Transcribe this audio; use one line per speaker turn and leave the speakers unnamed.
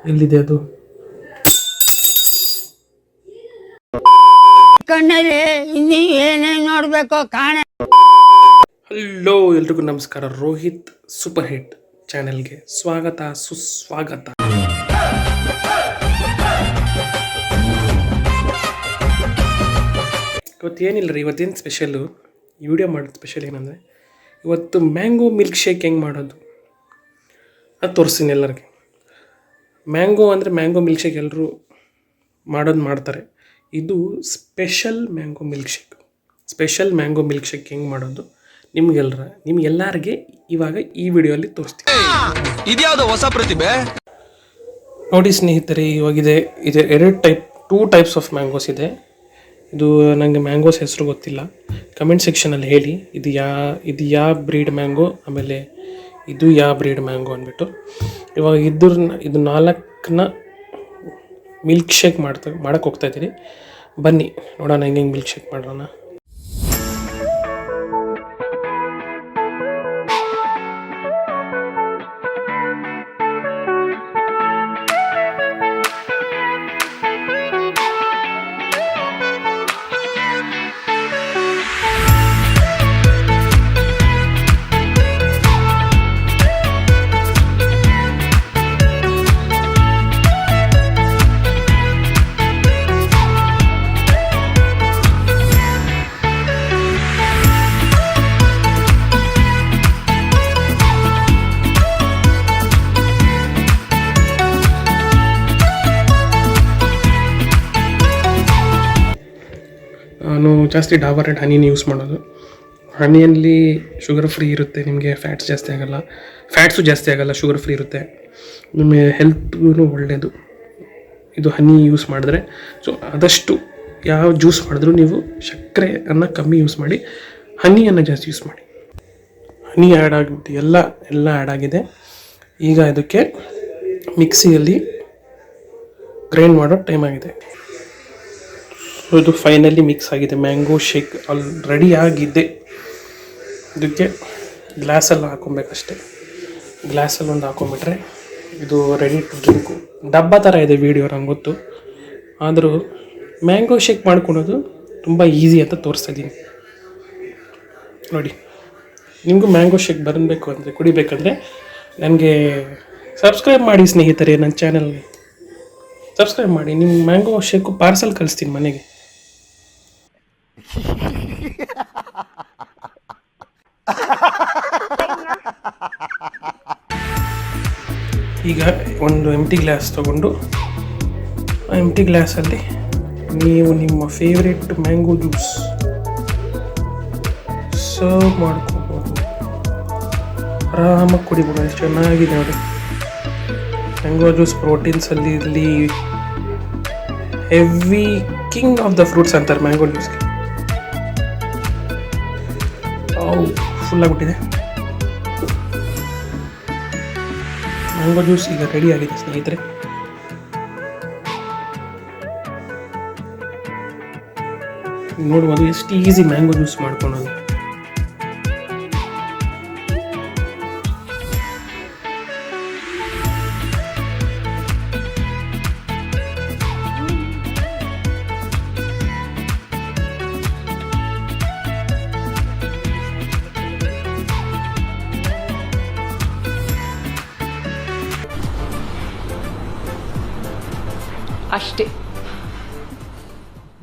ಎಲ್ಲಿದೆ ಅದು?
ಕಣ್ಣಲ್ಲಿ ಇನ್ನೀ ಏನೇನು ನೋಡ್ಬೇಕೋ ಕಾಣೆ.
ಹಲೋ, ಎಲ್ರಿಗೂ ನಮಸ್ಕಾರ. ರೋಹಿತ್ ಸೂಪರ್ ಹಿಟ್ ಚಾನೆಲ್ಗೆ ಸ್ವಾಗತ, ಸುಸ್ವಾಗತ. ಇವತ್ತೇನಿಲ್ಲ ರೀ, ಇವತ್ತೇನು ಸ್ಪೆಷಲ್ಲು ಈ ವಿಡಿಯೋ ಮಾಡೋದು ಸ್ಪೆಷಲ್ ಏನಂದರೆ, ಇವತ್ತು ಮ್ಯಾಂಗೋ ಮಿಲ್ಕ್ ಶೇಕ್ ಹೆಂಗೆ ಮಾಡೋದು ಅದು ತೋರಿಸ್ತೀನಿ ಎಲ್ಲರಿಗೆ. ಮ್ಯಾಂಗೋ ಅಂದರೆ ಮ್ಯಾಂಗೋ ಮಿಲ್ಕ್ ಶೇಕ್ ಎಲ್ಲರೂ ಮಾಡ್ತಾರೆ. ಇದು special mango milk shake. Special mango milk shake ಹೆಂಗೆ ಮಾಡೋದು ನಿಮ್ಗೆಲ್ಲರಿಗೆ ಇವಾಗ ಈ ವಿಡಿಯೋಲ್ಲಿ ತೋರಿಸ್ತೀನಿ.
ಇದ್ಯಾವುದು ಹೊಸ ಪ್ರತಿಭೆ
ನೋಡಿ ಸ್ನೇಹಿತರೆ, ಇವಾಗಿದೆ ಟೂ ಟೈಪ್ಸ್ ಆಫ್ ಮ್ಯಾಂಗೋಸ್ ಇದೆ. ಇದು ನನಗೆ ಮ್ಯಾಂಗೋಸ್ ಹೆಸರು ಗೊತ್ತಿಲ್ಲ, ಕಮೆಂಟ್ ಸೆಕ್ಷನಲ್ಲಿ ಹೇಳಿ ಇದು ಯಾವ ಬ್ರೀಡ್ ಮ್ಯಾಂಗೋ, ಆಮೇಲೆ ಇದು ಯಾವ ಬ್ರೀಡ್ ಮ್ಯಾಂಗೋ ಅಂದ್ಬಿಟ್ಟು. ಇವಾಗ ಇದು 4ನ ಮಿಲ್ಕ್ ಶೇಕ್ ಮಾಡೋಕ್ಕೆ ಹೋಗ್ತಾ ಇದ್ದೀರಿ. ಬನ್ನಿ ನೋಡೋಣ ಹೆಂಗೆ ಮಿಲ್ಕ್ ಶೇಕ್ ಮಾಡೋಣ. ನಾನು ಜಾಸ್ತಿ ಡಾಬರ್ ರೆಡ್ ಹನಿನ ಯೂಸ್ ಮಾಡೋದು. ಹನಿಯಲ್ಲಿ ಶುಗರ್ ಫ್ರೀ ಇರುತ್ತೆ, ನಿಮಗೆ ಫ್ಯಾಟ್ಸು ಜಾಸ್ತಿ ಆಗಲ್ಲ, ಶುಗರ್ ಫ್ರೀ ಇರುತ್ತೆ, ನಿಮಗೆ ಹೆಲ್ತ್ಗೂ ಒಳ್ಳೆಯದು ಇದು ಹನಿ ಯೂಸ್ ಮಾಡಿದ್ರೆ. ಸೊ ಆದಷ್ಟು ಯಾವ ಜ್ಯೂಸ್ ಮಾಡಿದ್ರೂ ನೀವು ಸಕ್ಕರೆಯನ್ನು ಕಮ್ಮಿ ಯೂಸ್ ಮಾಡಿ, ಹನಿಯನ್ನು ಜಾಸ್ತಿ ಯೂಸ್ ಮಾಡಿ. ಹನಿ ಆ್ಯಡ್ ಆಗಿಬಿಟ್ಟು ಎಲ್ಲ ಆ್ಯಡ್ ಆಗಿದೆ. ಈಗ ಇದಕ್ಕೆ ಮಿಕ್ಸಿಯಲ್ಲಿ ಗ್ರೈಂಡ್ ಮಾಡೋ ಟೈಮ್ ಆಗಿದೆ. ಸೊ ಇದು ಫೈನಲಿ ಮಿಕ್ಸ್ ಆಗಿದೆ, ಮ್ಯಾಂಗೋ ಶೇಕ್ ರೆಡಿ ಆಗಿದೆ. ಇದಕ್ಕೆ ಗ್ಲಾಸಲ್ಲಿ ಹಾಕೊಬೇಕಷ್ಟೆ. ಗ್ಲಾಸಲ್ಲಿ ಒಂದು ಹಾಕೊಂಬಿಟ್ರೆ ಇದು ರೆಡಿ ಟು ಡ್ರಿಂಕು. ಡಬ್ಬ ಥರ ಇದೆ ವಿಡಿಯೋ, ನಂಗೆ ಗೊತ್ತು, ಆದರೂ ಮ್ಯಾಂಗೋ ಶೇಕ್ ಮಾಡ್ಕೊಳೋದು ತುಂಬ ಈಸಿ ಅಂತ ತೋರಿಸ್ತಾ ಇದ್ದೀನಿ ನೋಡಿ. ನಿಮಗೂ ಮ್ಯಾಂಗೋ ಶೇಕ್ ಬರಬೇಕು ಅಂದರೆ, ಕುಡಿಬೇಕಂದ್ರೆ ನನಗೆ ಸಬ್ಸ್ಕ್ರೈಬ್ ಮಾಡಿ ಸ್ನೇಹಿತರೆ. ನನ್ನ ಚಾನಲ್ಗೆ ಸಬ್ಸ್ಕ್ರೈಬ್ ಮಾಡಿ. ನಿಮ್ಮ ಮ್ಯಾಂಗೋ ಶೇಕು ಪಾರ್ಸಲ್ ಕಳಿಸ್ತೀನಿ ಮನೆಗೆ. ಈಗ ಒಂದು ಎಂಟಿ ಗ್ಲಾಸ್ ತಗೊಂಡು, ಆ ಎಂಟಿ ಗ್ಲಾಸಲ್ಲಿ ನೀವು ನಿಮ್ಮ ಫೇವ್ರೆಟ್ ಮ್ಯಾಂಗೋ ಜ್ಯೂಸ್ ಸರ್ವ್ ಮಾಡ್ಕೋಬೋದು. ಆರಾಮಾಗಿ ಕುಡಿಬೋದು, ಎಷ್ಟು ಚೆನ್ನಾಗಿದೆ ನೋಡಿ. ಮ್ಯಾಂಗೋ ಜ್ಯೂಸ್ ಪ್ರೋಟೀನ್ಸಲ್ಲಿ ಇರಲಿ, heavy king of the fruits ಅಂತಾರೆ ಮ್ಯಾಂಗೋ ಜ್ಯೂಸ್ಗೆ. ಫುಲ್ಲಾಗ್ಬಿಟ್ಟಿದೆ ಮ್ಯಾಂಗೋ ಜ್ಯೂಸ್. ಈಗ ರೆಡಿ ಆಗಿದೆ ಸ್ನೇಹಿತರೆ. ನೋಡ್ಬೋದು ಎಷ್ಟು ಈಸಿ ಮ್ಯಾಂಗೋ ಜ್ಯೂಸ್ ಮಾಡ್ಕೊಳೋದು.
ಅಷ್ಟೇ.